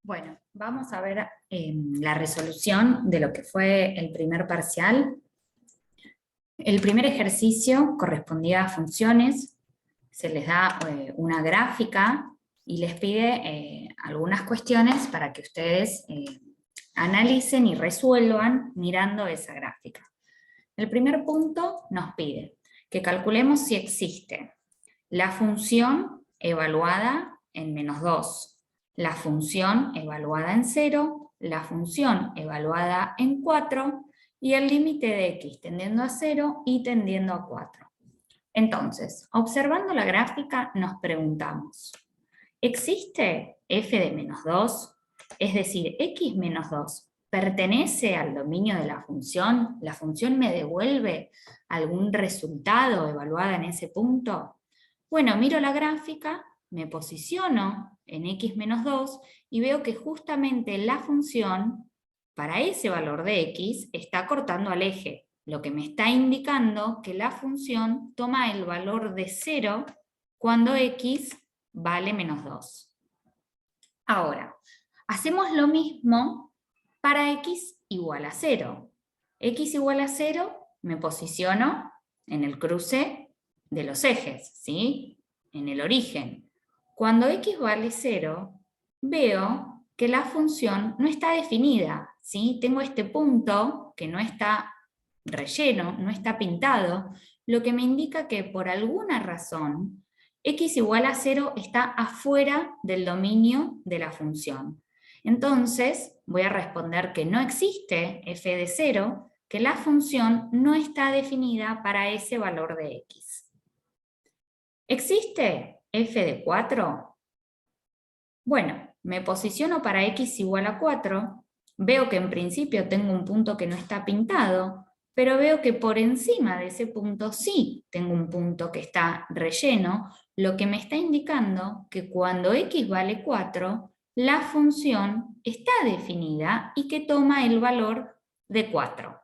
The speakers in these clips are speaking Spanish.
Bueno, vamos a ver la resolución de lo que fue el primer parcial. El primer ejercicio correspondía a funciones, se les da una gráfica y les pide algunas cuestiones para que ustedes analicen y resuelvan mirando esa gráfica. El primer punto nos pide que calculemos si existe la función evaluada en -2, la función evaluada en 0, la función evaluada en 4 y el límite de x tendiendo a 0 y tendiendo a 4. Entonces, observando la gráfica nos preguntamos, ¿existe f de -2? Es decir, x menos 2 pertenece al dominio de la función me devuelve algún resultado evaluado en ese punto. Bueno, miro la gráfica, me posiciono en x menos 2 y veo que justamente la función, para ese valor de x, está cortando al eje, lo que me está indicando que la función toma el valor de 0 cuando x vale -2. Ahora, hacemos lo mismo para x igual a 0. X igual a 0, me posiciono en el cruce de los ejes, ¿sí? En el origen. Cuando x vale 0, veo que la función no está definida, ¿sí? Tengo este punto que no está relleno, no está pintado, lo que me indica que por alguna razón x igual a 0 está afuera del dominio de la función. Entonces, voy a responder que no existe f de 0, que la función no está definida para ese valor de x. ¿Existe f de 4? Bueno, me posiciono para x igual a 4, veo que en principio tengo un punto que no está pintado, pero veo que por encima de ese punto sí tengo un punto que está relleno, lo que me está indicando que cuando x vale 4, la función está definida y que toma el valor de 4.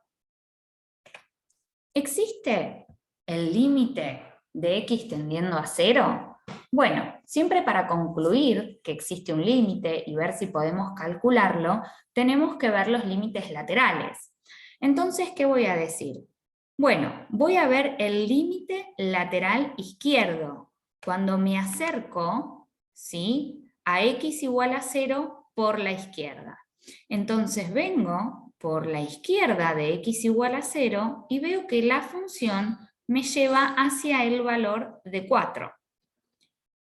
¿Existe el límite de x tendiendo a 0? Bueno, siempre para concluir que existe un límite y ver si podemos calcularlo, tenemos que ver los límites laterales. Entonces, ¿qué voy a decir? Bueno, voy a ver el límite lateral izquierdo. Cuando me acerco, ¿sí?, a x igual a 0 por la izquierda. Entonces vengo por la izquierda de x igual a 0 y veo que la función me lleva hacia el valor de 4.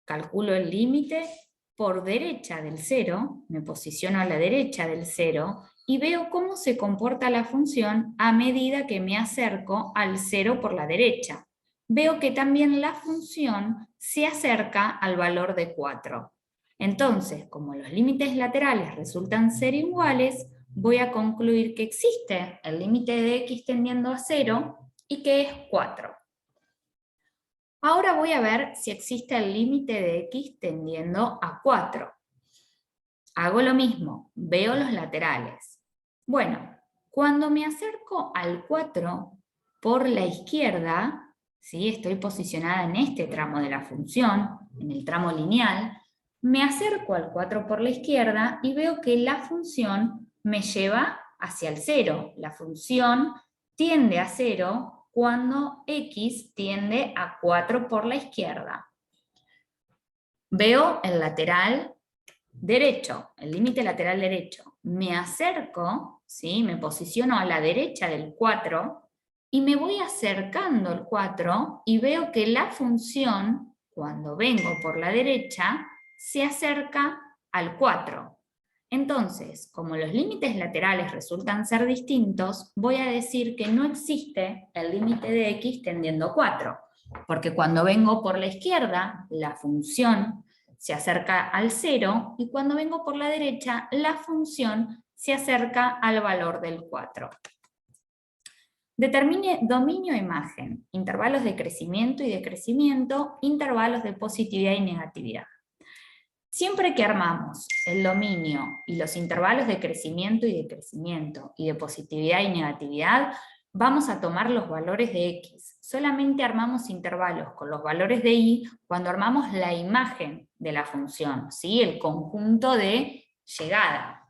Calculo el límite por derecha del 0, me posiciono a la derecha del 0 y veo cómo se comporta la función a medida que me acerco al 0 por la derecha. Veo que también la función se acerca al valor de 4. Entonces, como los límites laterales resultan ser iguales, voy a concluir que existe el límite de x tendiendo a 0 y que es 4. Ahora voy a ver si existe el límite de x tendiendo a 4. Hago lo mismo, veo los laterales. Bueno, cuando me acerco al 4 por la izquierda, ¿sí?, estoy posicionada en este tramo de la función, en el tramo lineal, me acerco al 4 por la izquierda y veo que la función me lleva hacia el 0. La función tiende a 0 cuando x tiende a 4 por la izquierda. Veo el lateral derecho, el límite lateral derecho. Me acerco, ¿sí?, me posiciono a la derecha del 4 y me voy acercando al 4 y veo que la función, cuando vengo por la derecha, se acerca al 4. Entonces, como los límites laterales resultan ser distintos, voy a decir que no existe el límite de x tendiendo a 4, porque cuando vengo por la izquierda, la función se acerca al 0, y cuando vengo por la derecha, la función se acerca al valor del 4. Determine dominio e imagen, intervalos de crecimiento y decrecimiento, intervalos de positividad y negatividad. Siempre que armamos el dominio y los intervalos de crecimiento y decrecimiento y de positividad y negatividad, vamos a tomar los valores de x. Solamente armamos intervalos con los valores de y cuando armamos la imagen de la función, ¿sí?, el conjunto de llegada.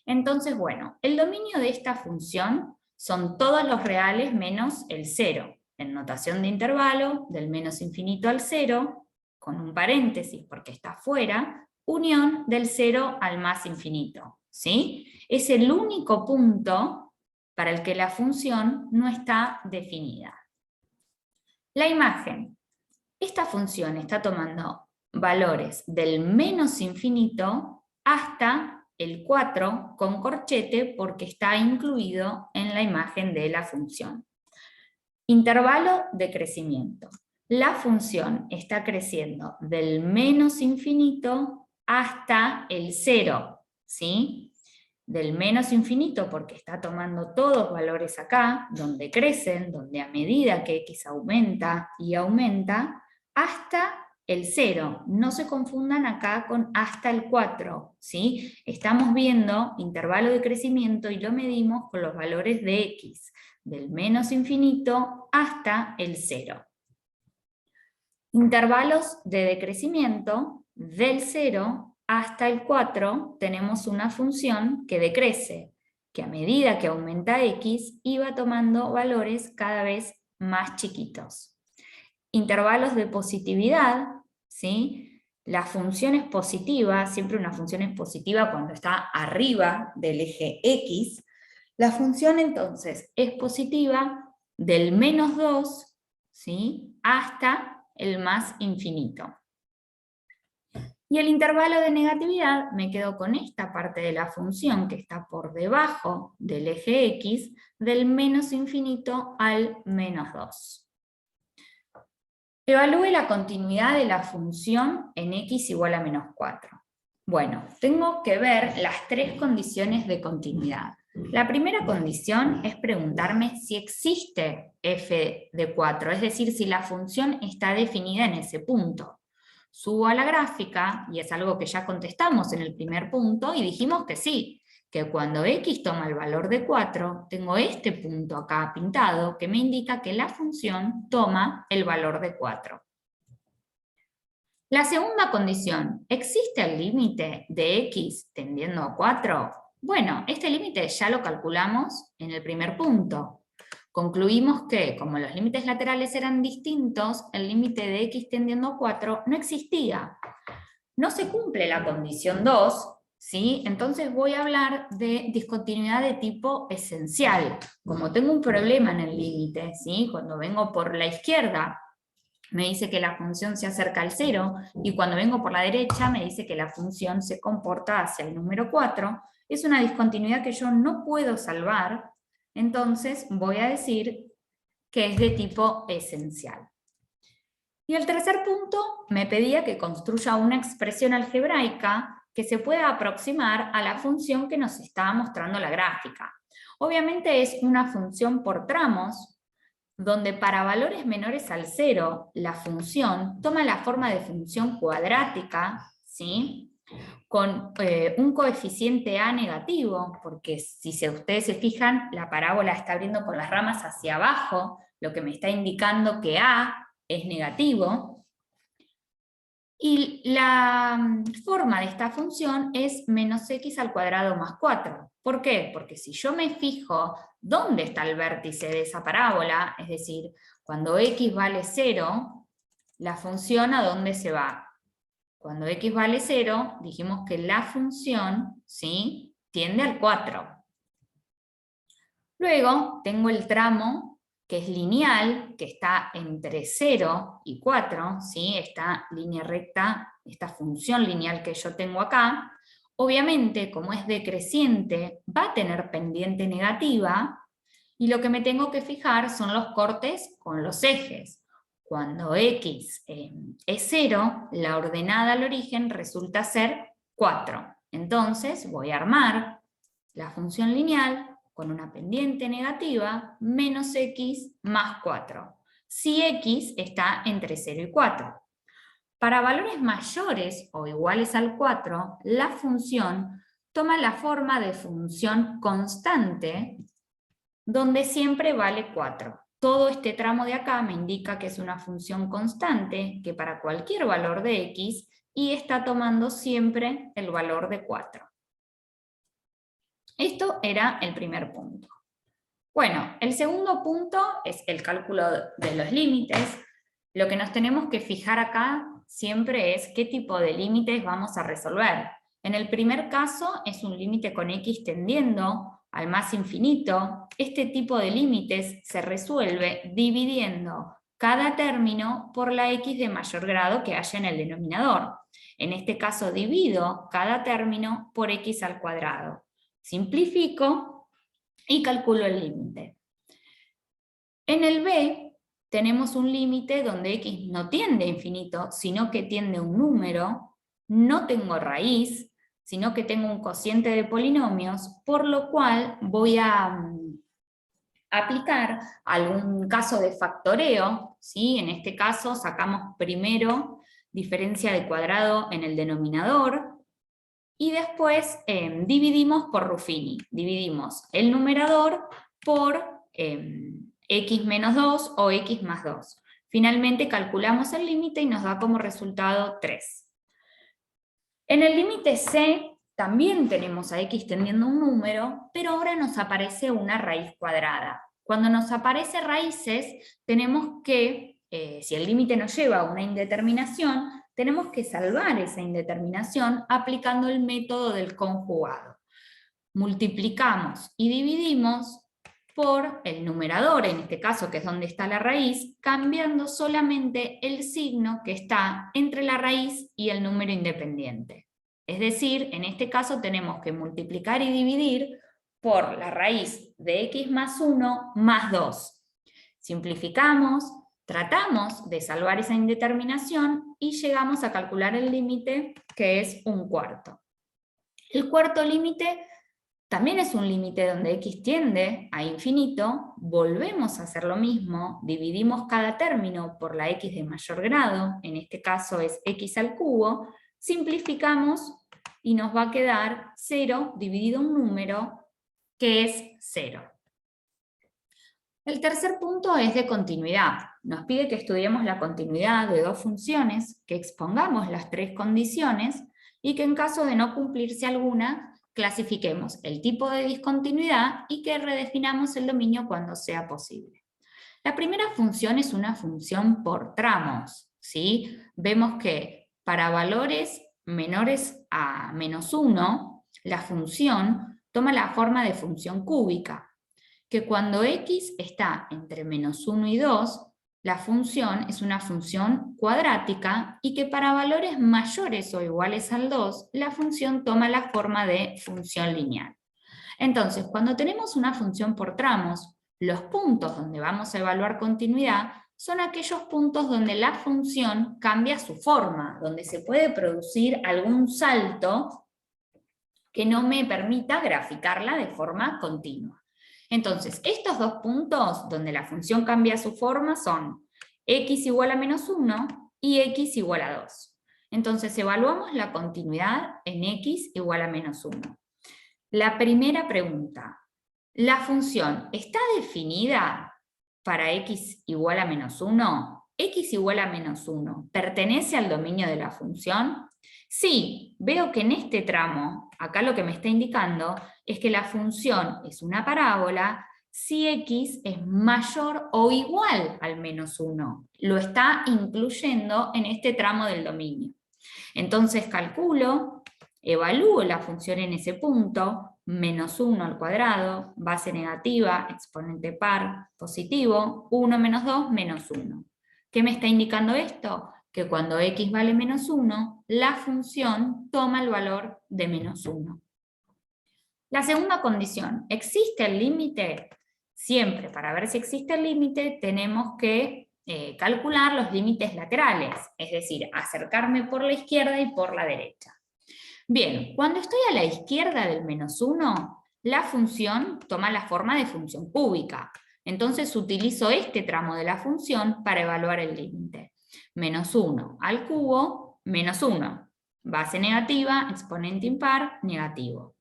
Entonces, bueno, el dominio de esta función son todos los reales menos el 0, en notación de intervalo, del menos infinito al 0, con un paréntesis porque está fuera, unión del 0 al más infinito, ¿sí? Es el único punto para el que la función no está definida. La imagen. Esta función está tomando valores del menos infinito hasta el 4 con corchete porque está incluido en la imagen de la función. Intervalo de crecimiento. La función está creciendo del menos infinito hasta el 0, ¿sí? Del menos infinito porque está tomando todos valores acá, donde crecen, donde a medida que x aumenta y aumenta, hasta el 0. No se confundan acá con hasta el 4, ¿sí? Estamos viendo intervalo de crecimiento y lo medimos con los valores de x, del menos infinito hasta el 0. Intervalos de decrecimiento, del 0 hasta el 4 tenemos una función que decrece, que a medida que aumenta x iba tomando valores cada vez más chiquitos. Intervalos de positividad, ¿sí? La función es positiva, siempre una función es positiva cuando está arriba del eje x. La función entonces es positiva del menos 2, ¿sí? Hasta el más infinito. Y el intervalo de negatividad, me quedo con esta parte de la función que está por debajo del eje x, del menos infinito al menos 2. Evalúe la continuidad de la función en x igual a menos 4. Bueno, tengo que ver las tres condiciones de continuidad. La primera condición es preguntarme si existe f de 4, es decir, si la función está definida en ese punto. Subo a la gráfica, y es algo que ya contestamos en el primer punto, y dijimos que sí, que cuando x toma el valor de 4, tengo este punto acá pintado que me indica que la función toma el valor de 4. La segunda condición, ¿existe el límite de x tendiendo a 4? Bueno, este límite ya lo calculamos en el primer punto. Concluimos que, como los límites laterales eran distintos, el límite de x tendiendo a 4 no existía. No se cumple la condición 2, ¿sí? Entonces voy a hablar de discontinuidad de tipo esencial. Como tengo un problema en el límite, ¿sí? Cuando vengo por la izquierda, me dice que la función se acerca al 0, y cuando vengo por la derecha me dice que la función se comporta hacia el número 4, es una discontinuidad que yo no puedo salvar, entonces voy a decir que es de tipo esencial. Y el tercer punto me pedía que construya una expresión algebraica que se pueda aproximar a la función que nos estaba mostrando la gráfica. Obviamente es una función por tramos, donde para valores menores al 0, la función toma la forma de función cuadrática, ¿sí? Con un coeficiente a negativo, porque si ustedes se fijan, la parábola está abriendo con las ramas hacia abajo, lo que me está indicando que a es negativo. Y la forma de esta función es menos x al cuadrado más 4. ¿Por qué? Porque si yo me fijo dónde está el vértice de esa parábola, es decir, cuando x vale 0, la función ¿a dónde se va? Cuando x vale 0, dijimos que la función, ¿sí?, tiende al 4. Luego tengo el tramo que es lineal, que está entre 0 y 4, ¿sí? Esta línea recta, esta función lineal que yo tengo acá, obviamente, como es decreciente, va a tener pendiente negativa, y lo que me tengo que fijar son los cortes con los ejes. Cuando x es 0, la ordenada al origen resulta ser 4. Entonces voy a armar la función lineal con una pendiente negativa, menos x más 4, si x está entre 0 y 4. Para valores mayores o iguales al 4, la función toma la forma de función constante, donde siempre vale 4. Todo este tramo de acá me indica que es una función constante, que para cualquier valor de x, y está tomando siempre el valor de 4. Esto era el primer punto. Bueno, el segundo punto es el cálculo de los límites. Lo que nos tenemos que fijar acá siempre es qué tipo de límites vamos a resolver. En el primer caso es un límite con x tendiendo al más infinito. Este tipo de límites se resuelve dividiendo cada término por la x de mayor grado que haya en el denominador. En este caso divido cada término por x al cuadrado. Simplifico y calculo el límite. En el B tenemos un límite donde x no tiende a infinito, sino que tiende a un número, no tengo raíz, sino que tengo un cociente de polinomios, por lo cual voy a aplicar algún caso de factoreo, ¿sí? En este caso sacamos primero diferencia de cuadrado en el denominador, y después dividimos por Ruffini, dividimos el numerador por x menos 2 o x más 2. Finalmente calculamos el límite y nos da como resultado 3. En el límite C también tenemos a x tendiendo a un número, pero ahora nos aparece una raíz cuadrada. Cuando nos aparece raíces, tenemos que, si el límite nos lleva a una indeterminación, tenemos que salvar esa indeterminación aplicando el método del conjugado. Multiplicamos y dividimos por el numerador, en este caso que es donde está la raíz, cambiando solamente el signo que está entre la raíz y el número independiente. Es decir, en este caso tenemos que multiplicar y dividir por la raíz de x más 1 más 2. Simplificamos, tratamos de salvar esa indeterminación y llegamos a calcular el límite, que es un cuarto. El cuarto límite también es un límite donde x tiende a infinito, volvemos a hacer lo mismo, dividimos cada término por la x de mayor grado, en este caso es x al cubo, simplificamos y nos va a quedar 0 dividido un número que es 0. El tercer punto es de continuidad. Nos pide que estudiemos la continuidad de dos funciones, que expongamos las tres condiciones y que en caso de no cumplirse alguna, clasifiquemos el tipo de discontinuidad y que redefinamos el dominio cuando sea posible. La primera función es una función por tramos, ¿sí? Vemos que para valores menores a menos 1, la función toma la forma de función cúbica, que cuando x está entre menos 1 y 2, la función es una función cuadrática y que para valores mayores o iguales al 2, la función toma la forma de función lineal. Entonces, cuando tenemos una función por tramos, los puntos donde vamos a evaluar continuidad son aquellos puntos donde la función cambia su forma, donde se puede producir algún salto que no me permita graficarla de forma continua. Entonces, estos dos puntos donde la función cambia su forma son x igual a menos 1 y x igual a 2. Entonces, evaluamos la continuidad en x igual a menos 1. La primera pregunta, ¿la función está definida para x igual a menos 1? ¿X igual a menos 1 pertenece al dominio de la función? Sí, veo que en este tramo, acá lo que me está indicando es que la función es una parábola si x es mayor o igual al menos 1. Lo está incluyendo en este tramo del dominio. Entonces calculo, evalúo la función en ese punto, menos 1 al cuadrado, base negativa, exponente par, positivo, 1 menos 2, menos 1. ¿Qué me está indicando esto? Que cuando x vale menos 1, la función toma el valor de menos 1. La segunda condición, ¿existe el límite? Siempre, para ver si existe el límite, tenemos que calcular los límites laterales, es decir, acercarme por la izquierda y por la derecha. Bien, cuando estoy a la izquierda del menos 1, la función toma la forma de función cúbica. Entonces utilizo este tramo de la función para evaluar el límite. Menos 1 al cubo, menos 1. Base negativa, exponente impar, negativo.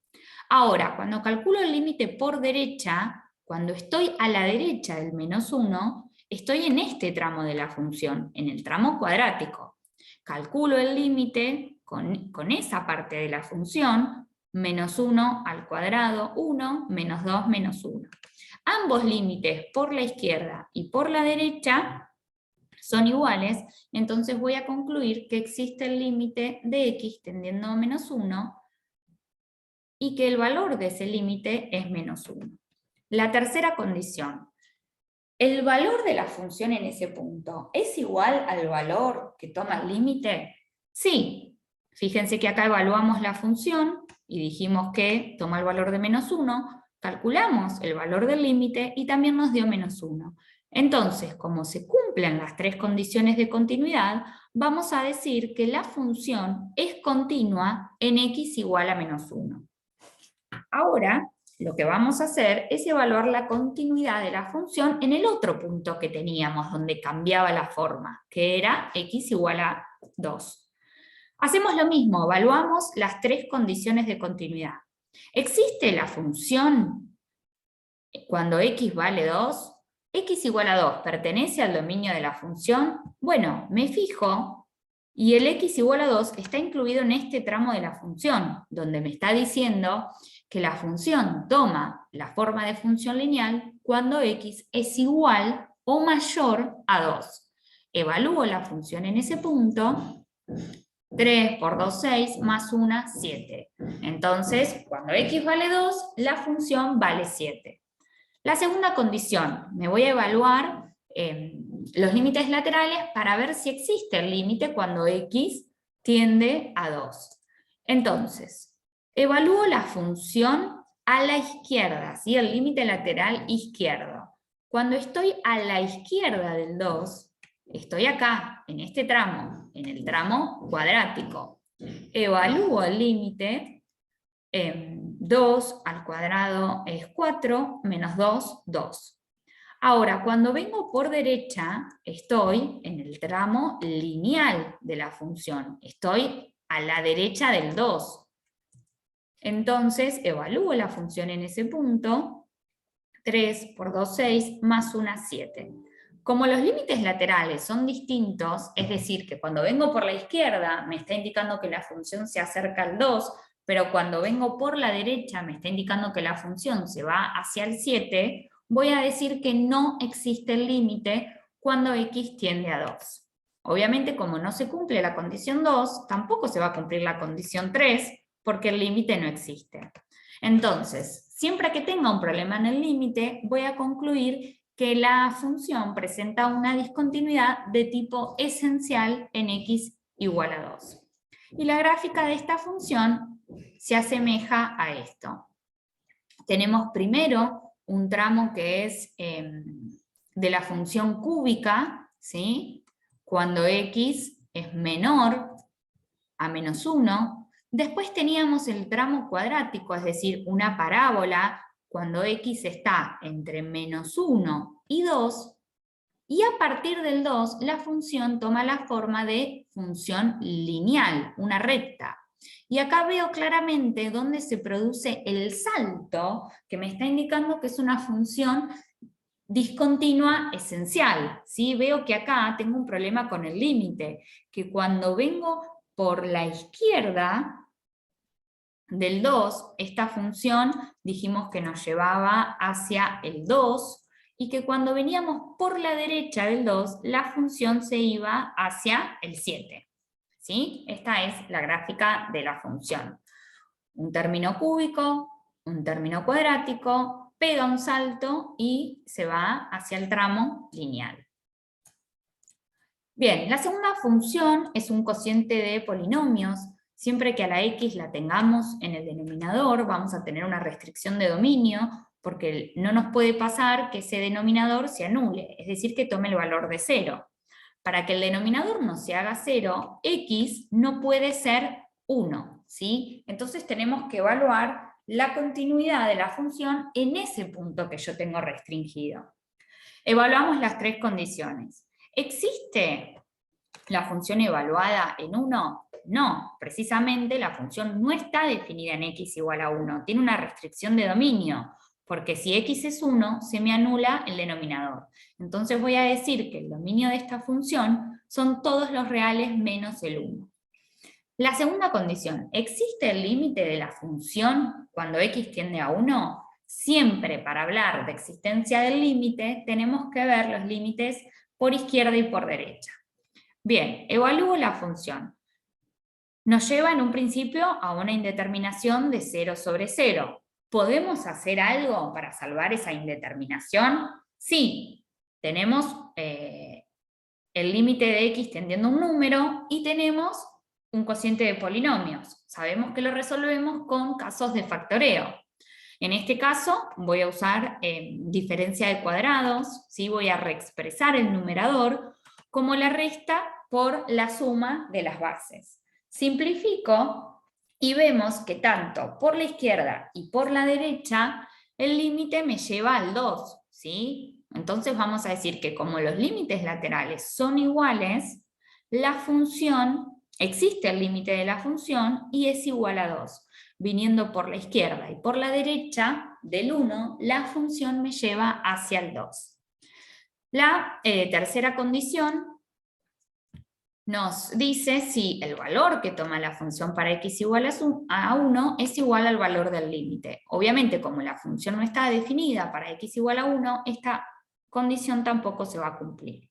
Ahora, cuando calculo el límite por derecha, cuando estoy a la derecha del menos 1, estoy en este tramo de la función, en el tramo cuadrático. Calculo el límite con esa parte de la función, menos 1 al cuadrado, 1, menos 2, menos 1. Ambos límites por la izquierda y por la derecha son iguales, entonces voy a concluir que existe el límite de x tendiendo a menos 1 y que el valor de ese límite es menos 1. La tercera condición. ¿El valor de la función en ese punto es igual al valor que toma el límite? Sí. Fíjense que acá evaluamos la función y dijimos que toma el valor de menos 1, calculamos el valor del límite y también nos dio menos 1. Entonces, como se cumplen las tres condiciones de continuidad, vamos a decir que la función es continua en x igual a menos 1. Ahora, lo que vamos a hacer es evaluar la continuidad de la función en el otro punto que teníamos, donde cambiaba la forma, que era x igual a 2. Hacemos lo mismo, evaluamos las tres condiciones de continuidad. ¿Existe la función cuando x vale 2? ¿X igual a 2 pertenece al dominio de la función? Bueno, me fijo y el x igual a 2 está incluido en este tramo de la función, donde me está diciendo que la función toma la forma de función lineal cuando x es igual o mayor a 2. Evalúo la función en ese punto. 3 por 2, 6, más 1, 7. Entonces, cuando x vale 2, la función vale 7. La segunda condición, me voy a evaluar los límites laterales para ver si existe el límite cuando x tiende a 2. Entonces, evalúo la función a la izquierda, ¿sí? El límite lateral izquierdo. Cuando estoy a la izquierda del 2, estoy acá, en este tramo, en el tramo cuadrático. Evalúo el límite, 2 al cuadrado es 4, menos 2, 2. Ahora, cuando vengo por derecha, estoy en el tramo lineal de la función. Estoy a la derecha del 2. Entonces, evalúo la función en ese punto. 3 por 2, 6, más 1, 7. Como los límites laterales son distintos, es decir, que cuando vengo por la izquierda me está indicando que la función se acerca al 2, pero cuando vengo por la derecha me está indicando que la función se va hacia el 7, voy a decir que no existe el límite cuando x tiende a 2. Obviamente, como no se cumple la condición 2, tampoco se va a cumplir la condición 3, porque el límite no existe. Entonces, siempre que tenga un problema en el límite, voy a concluir que la función presenta una discontinuidad de tipo esencial en x igual a 2. Y la gráfica de esta función se asemeja a esto. Tenemos primero un tramo que es de la función cúbica, ¿sí? Cuando x es menor a menos 1. Después teníamos el tramo cuadrático, es decir, una parábola cuando x está entre menos 1 y 2, y a partir del 2 la función toma la forma de función lineal, una recta. Y acá veo claramente dónde se produce el salto, que me está indicando que es una función discontinua esencial, ¿sí? Veo que acá tengo un problema con el límite, que cuando vengo por la izquierda del 2, esta función dijimos que nos llevaba hacia el 2, y que cuando veníamos por la derecha del 2, la función se iba hacia el 7. ¿Sí? Esta es la gráfica de la función. Un término cúbico, un término cuadrático, pega un salto y se va hacia el tramo lineal. Bien, la segunda función es un cociente de polinomios. Siempre que a la x la tengamos en el denominador, vamos a tener una restricción de dominio, porque no nos puede pasar que ese denominador se anule, es decir, que tome el valor de 0. Para que el denominador no se haga 0, x no puede ser 1, ¿sí? Entonces tenemos que evaluar la continuidad de la función en ese punto que yo tengo restringido. Evaluamos las tres condiciones. ¿Existe la función evaluada en 1? No, precisamente la función no está definida en x igual a 1, tiene una restricción de dominio, porque si x es 1, se me anula el denominador. Entonces voy a decir que el dominio de esta función son todos los reales menos el 1. La segunda condición, ¿existe el límite de la función cuando x tiende a 1? Siempre para hablar de existencia del límite tenemos que ver los límites por izquierda y por derecha. Bien, evalúo la función. Nos lleva en un principio a una indeterminación de 0 sobre 0. ¿Podemos hacer algo para salvar esa indeterminación? Sí, tenemos el límite de x tendiendo a un número y tenemos un cociente de polinomios. Sabemos que lo resolvemos con casos de factoreo. En este caso voy a usar diferencia de cuadrados, ¿sí? Voy a reexpresar el numerador como la resta por la suma de las bases. Simplifico y vemos que tanto por la izquierda y por la derecha el límite me lleva al 2, ¿sí? Entonces vamos a decir que como los límites laterales son iguales, la función, existe el límite de la función y es igual a 2. Viniendo por la izquierda y por la derecha del 1, la función me lleva hacia el 2. La tercera condición nos dice si el valor que toma la función para x igual a 1 es igual al valor del límite. Obviamente, como la función no está definida para x igual a 1, esta condición tampoco se va a cumplir.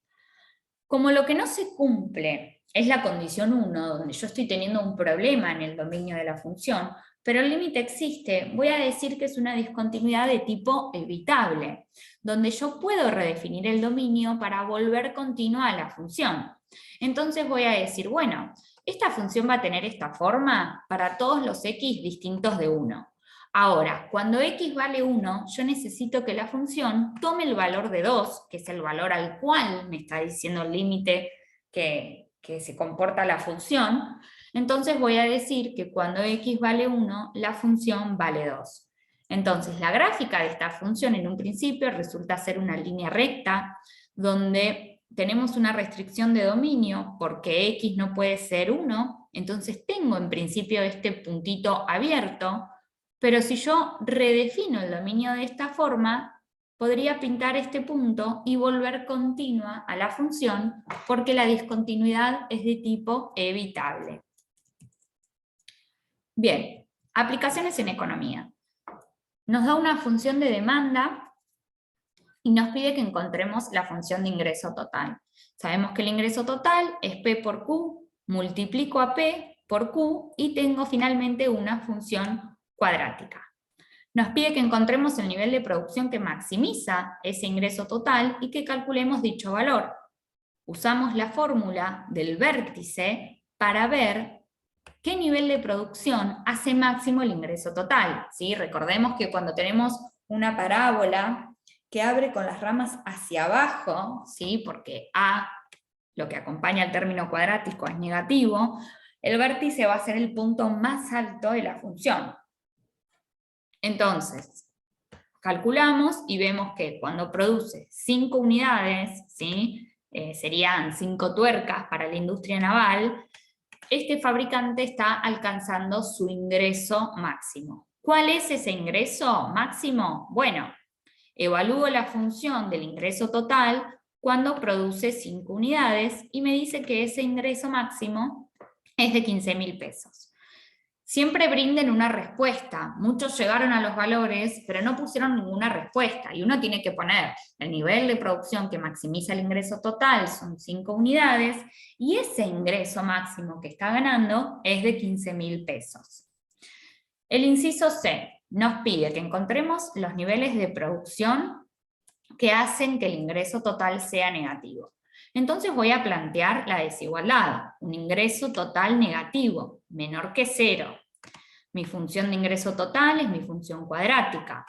Como lo que no se cumple es la condición 1, donde yo estoy teniendo un problema en el dominio de la función, pero el límite existe, voy a decir que es una discontinuidad de tipo evitable, donde yo puedo redefinir el dominio para volver continua a la función. Entonces voy a decir, bueno, esta función va a tener esta forma para todos los x distintos de 1. Ahora, cuando x vale 1, yo necesito que la función tome el valor de 2, que es el valor al cual me está diciendo el límite que se comporta la función. Entonces voy a decir que cuando x vale 1, la función vale 2. Entonces la gráfica de esta función en un principio resulta ser una línea recta, donde tenemos una restricción de dominio porque x no puede ser 1, entonces tengo en principio este puntito abierto, pero si yo redefino el dominio de esta forma, podría pintar este punto y volver continua a la función porque la discontinuidad es de tipo evitable. Bien, aplicaciones en economía. Nos da una función de demanda y nos pide que encontremos la función de ingreso total. Sabemos que el ingreso total es P por Q, multiplico a P por Q y tengo finalmente una función cuadrática. Nos pide que encontremos el nivel de producción que maximiza ese ingreso total y que calculemos dicho valor. Usamos la fórmula del vértice para ver qué nivel de producción hace máximo el ingreso total, ¿sí? Recordemos que cuando tenemos una parábola que abre con las ramas hacia abajo, ¿sí? Porque A, lo que acompaña al término cuadrático, es negativo, el vértice va a ser el punto más alto de la función. Entonces, calculamos y vemos que cuando produce 5 unidades, ¿sí? Serían 5 tuercas para la industria naval, este fabricante está alcanzando su ingreso máximo. ¿Cuál es ese ingreso máximo? Bueno, evalúo la función del ingreso total cuando produce 5 unidades y me dice que ese ingreso máximo es de 15.000 pesos. Siempre brinden una respuesta. Muchos llegaron a los valores, pero no pusieron ninguna respuesta. Y uno tiene que poner el nivel de producción que maximiza el ingreso total, son 5 unidades, y ese ingreso máximo que está ganando es de 15.000 pesos. El inciso C nos pide que encontremos los niveles de producción que hacen que el ingreso total sea negativo. Entonces voy a plantear la desigualdad, un ingreso total negativo, menor que 0. Mi función de ingreso total es mi función cuadrática.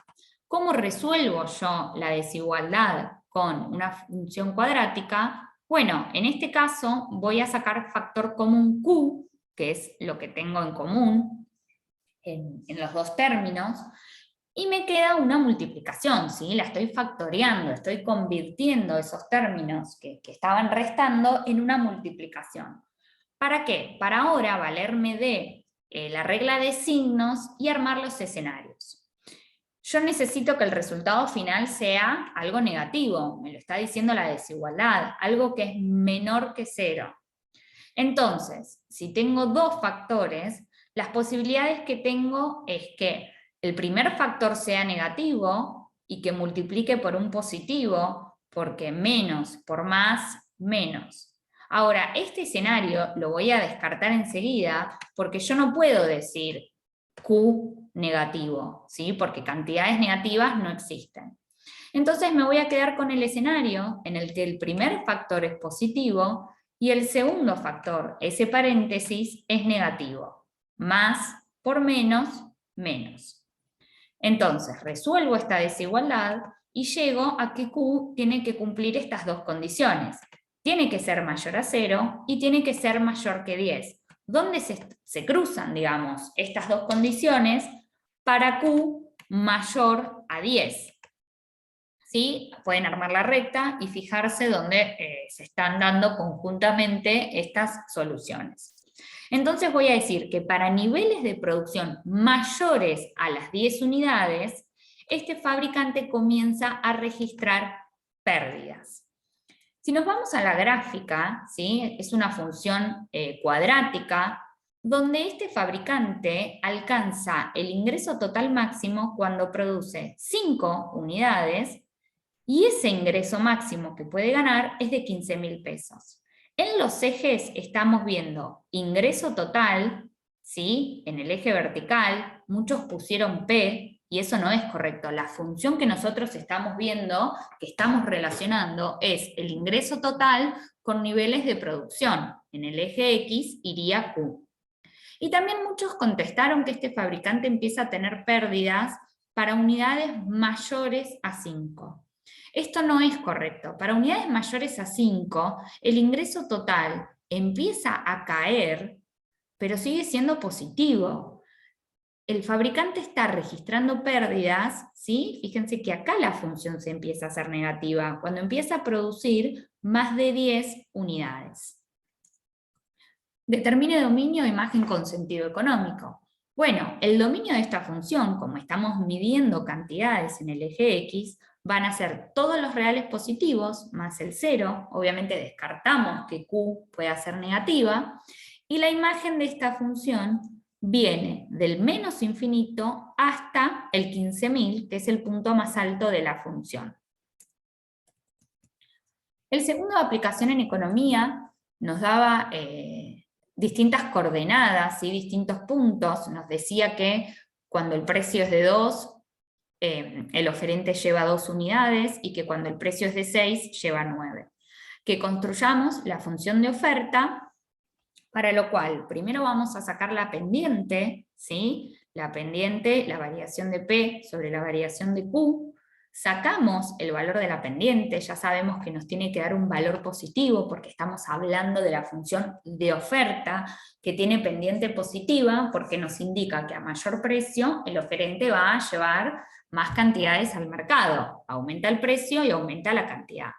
¿Cómo resuelvo yo la desigualdad con una función cuadrática? Bueno, en este caso voy a sacar factor común Q, que es lo que tengo en común en los dos términos, y me queda una multiplicación, ¿sí? La estoy factoreando, estoy convirtiendo esos términos que estaban restando en una multiplicación. ¿Para qué? Para ahora valerme de la regla de signos y armar los escenarios. Yo necesito que el resultado final sea algo negativo, me lo está diciendo la desigualdad, algo que es menor que 0. Entonces, si tengo dos factores, las posibilidades que tengo es que el primer factor sea negativo y que multiplique por un positivo, porque menos por más, menos. Ahora, este escenario lo voy a descartar enseguida porque yo no puedo decir Q negativo, ¿sí? Porque cantidades negativas no existen. Entonces me voy a quedar con el escenario en el que el primer factor es positivo y el segundo factor, ese paréntesis, es negativo. Más por menos, menos. Entonces resuelvo esta desigualdad y llego a que Q tiene que cumplir estas dos condiciones. Tiene que ser mayor a 0 y tiene que ser mayor que 10. ¿Dónde se cruzan, digamos, estas dos condiciones para Q mayor a 10? ¿Sí? Pueden armar la recta y fijarse dónde se están dando conjuntamente estas soluciones. Entonces voy a decir que para niveles de producción mayores a las 10 unidades, este fabricante comienza a registrar pérdidas. Si nos vamos a la gráfica, ¿sí? Es una función cuadrática, donde este fabricante alcanza el ingreso total máximo cuando produce 5 unidades, y ese ingreso máximo que puede ganar es de 15.000 pesos. En los ejes estamos viendo ingreso total, ¿sí? En el eje vertical, muchos pusieron P, y eso no es correcto. La función que nosotros estamos viendo, que estamos relacionando, es el ingreso total con niveles de producción. En el eje X iría Q. Y también muchos contestaron que este fabricante empieza a tener pérdidas para unidades mayores a 5. Esto no es correcto. Para unidades mayores a 5, el ingreso total empieza a caer, pero sigue siendo positivo. El fabricante está registrando pérdidas, ¿sí? Fíjense que acá la función se empieza a hacer negativa, cuando empieza a producir más de 10 unidades. Determine dominio de imagen con sentido económico. Bueno, el dominio de esta función, como estamos midiendo cantidades en el eje X, van a ser todos los reales positivos más el 0, obviamente descartamos que Q pueda ser negativa, y la imagen de esta función viene del menos infinito hasta el 15.000, que es el punto más alto de la función. El segundo de aplicación en economía nos daba distintas coordenadas y distintos puntos. Nos decía que cuando el precio es de 2, el oferente lleva 2 unidades, y que cuando el precio es de 6, lleva 9. Que construyamos la función de oferta, para lo cual primero vamos a sacar la pendiente, ¿sí? La pendiente, la variación de P sobre la variación de Q. Sacamos el valor de la pendiente, ya sabemos que nos tiene que dar un valor positivo porque estamos hablando de la función de oferta que tiene pendiente positiva porque nos indica que a mayor precio el oferente va a llevar más cantidades al mercado. Aumenta el precio y aumenta la cantidad.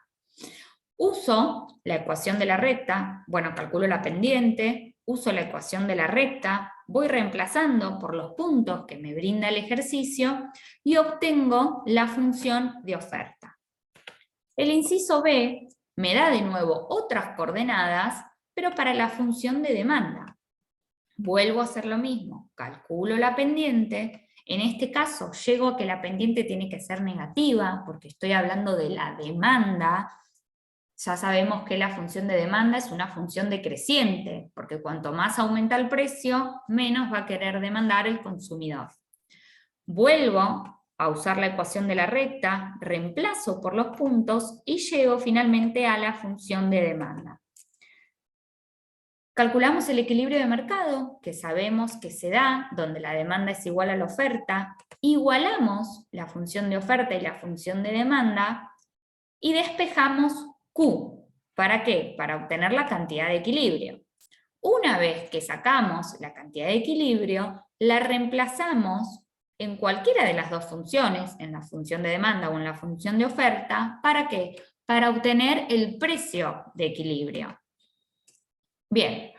Uso la ecuación de la recta, bueno, calculo la pendiente, uso la ecuación de la recta, voy reemplazando por los puntos que me brinda el ejercicio y obtengo la función de oferta. El inciso B me da de nuevo otras coordenadas, pero para la función de demanda. Vuelvo a hacer lo mismo, calculo la pendiente. En este caso llego a que la pendiente tiene que ser negativa porque estoy hablando de la demanda. Ya sabemos que la función de demanda es una función decreciente, porque cuanto más aumenta el precio, menos va a querer demandar el consumidor. Vuelvo a usar la ecuación de la recta, reemplazo por los puntos y llego finalmente a la función de demanda. Calculamos el equilibrio de mercado, que sabemos que se da donde la demanda es igual a la oferta, igualamos la función de oferta y la función de demanda y despejamos Q. ¿Para qué? Para obtener la cantidad de equilibrio. Una vez que sacamos la cantidad de equilibrio, la reemplazamos en cualquiera de las dos funciones, en la función de demanda o en la función de oferta. ¿Para qué? Para obtener el precio de equilibrio. Bien,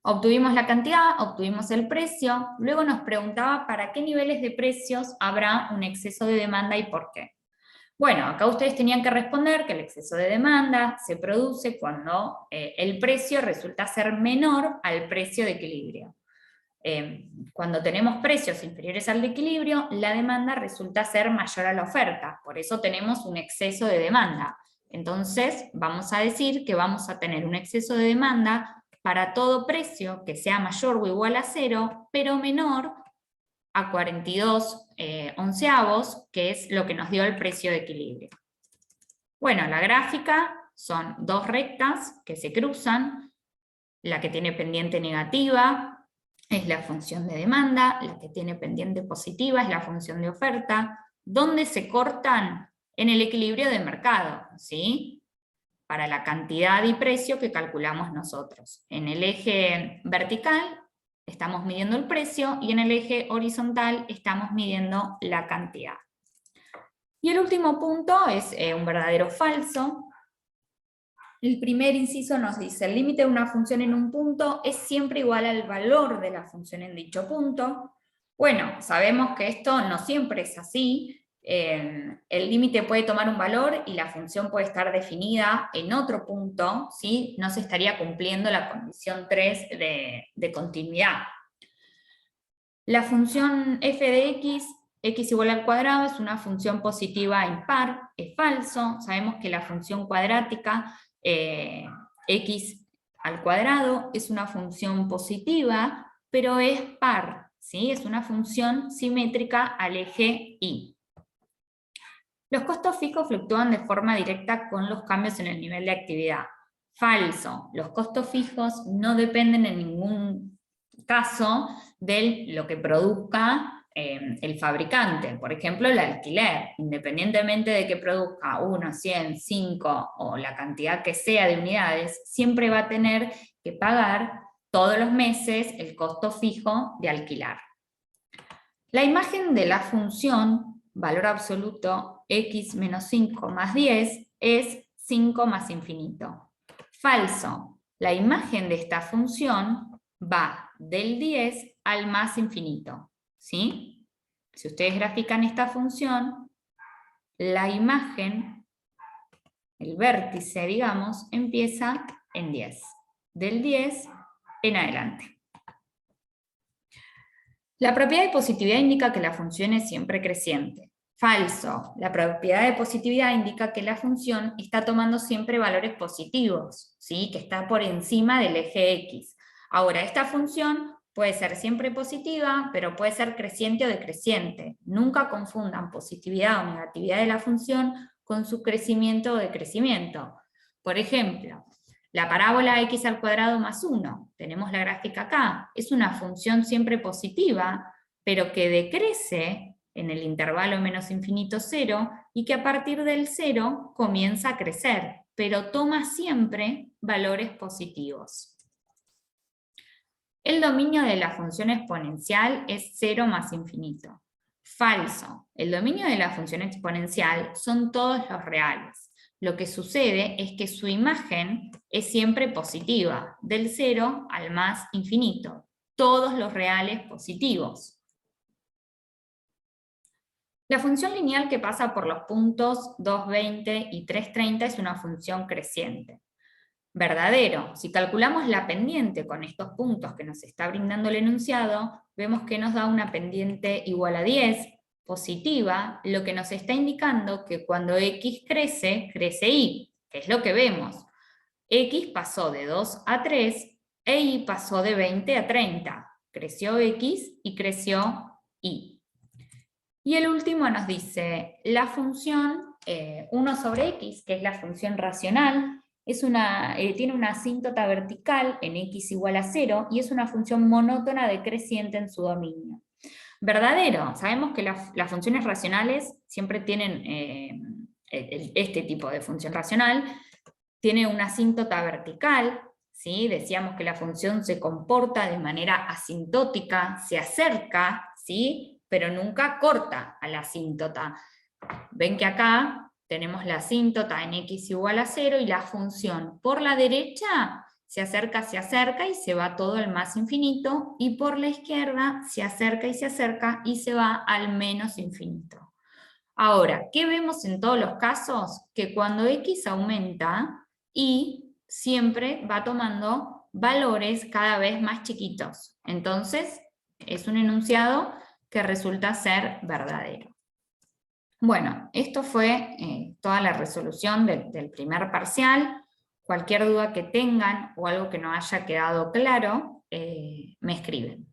obtuvimos la cantidad, obtuvimos el precio, luego nos preguntaba para qué niveles de precios habrá un exceso de demanda y por qué. Bueno, acá ustedes tenían que responder que el exceso de demanda se produce cuando el precio resulta ser menor al precio de equilibrio. Cuando tenemos precios inferiores al de equilibrio, la demanda resulta ser mayor a la oferta, por eso tenemos un exceso de demanda. Entonces, vamos a decir que vamos a tener un exceso de demanda para todo precio que sea mayor o igual a 0, pero menor a 42 onceavos, que es lo que nos dio el precio de equilibrio. Bueno, la gráfica son dos rectas que se cruzan, la que tiene pendiente negativa es la función de demanda, la que tiene pendiente positiva es la función de oferta, donde se cortan en el equilibrio de mercado, ¿sí? Para la cantidad y precio que calculamos nosotros. En el eje vertical estamos midiendo el precio y en el eje horizontal estamos midiendo la cantidad. Y el último punto es un verdadero o falso. El primer inciso nos dice, el límite de una función en un punto es siempre igual al valor de la función en dicho punto. Bueno, sabemos que esto no siempre es así. El límite puede tomar un valor y la función puede estar definida en otro punto, ¿sí? No se estaría cumpliendo la condición 3 de continuidad. La función f de x igual al cuadrado, es una función positiva impar, es falso. Sabemos que la función cuadrática x al cuadrado es una función positiva, pero es par, ¿sí? Es una función simétrica al eje y. Los costos fijos fluctúan de forma directa con los cambios en el nivel de actividad. Falso. Los costos fijos no dependen en ningún caso de lo que produzca el fabricante. Por ejemplo, el alquiler. Independientemente de que produzca 1, 100, 5 o la cantidad que sea de unidades, siempre va a tener que pagar todos los meses el costo fijo de alquilar. La imagen de la función, valor absoluto, x menos 5 más 10, es 5 más infinito. Falso. La imagen de esta función va del 10 al más infinito. ¿Sí? Si ustedes grafican esta función, la imagen, el vértice, digamos, empieza en 10. Del 10 en adelante. La propiedad de positividad indica que la función es siempre creciente. Falso. La propiedad de positividad indica que la función está tomando siempre valores positivos, ¿sí? Que está por encima del eje X. Ahora, esta función puede ser siempre positiva, pero puede ser creciente o decreciente. Nunca confundan positividad o negatividad de la función con su crecimiento o decrecimiento. Por ejemplo, la parábola x al cuadrado más 1, tenemos la gráfica acá, es una función siempre positiva, pero que decrece en el intervalo menos infinito 0 y que a partir del 0 comienza a crecer, pero toma siempre valores positivos. El dominio de la función exponencial es 0 más infinito. Falso. El dominio de la función exponencial son todos los reales. Lo que sucede es que su imagen es siempre positiva, del 0 al más infinito. Todos los reales positivos. La función lineal que pasa por los puntos 2,20 y 3,30 es una función creciente. Verdadero. Si calculamos la pendiente con estos puntos que nos está brindando el enunciado, vemos que nos da una pendiente igual a 10, positiva, lo que nos está indicando que cuando x crece, crece y, que es lo que vemos. X pasó de 2 a 3 e y pasó de 20 a 30. Creció x y creció y. Y el último nos dice, la función 1 sobre x, que es la función racional, tiene una asíntota vertical en x igual a 0 y es una función monótona decreciente en su dominio. Verdadero. Sabemos que las funciones racionales siempre tienen este tipo de función racional, tiene una asíntota vertical, ¿sí? Decíamos que la función se comporta de manera asintótica, se acerca, ¿sí? Pero nunca corta a la asíntota. Ven que acá tenemos la asíntota en x igual a 0 y la función por la derecha se acerca y se va todo al más infinito, y por la izquierda se acerca y se va al menos infinito. Ahora, ¿qué vemos en todos los casos? Que cuando X aumenta, Y siempre va tomando valores cada vez más chiquitos. Entonces, es un enunciado que resulta ser verdadero. Bueno, esto fue toda la resolución del primer parcial. Cualquier duda que tengan o algo que no haya quedado claro, me escriben.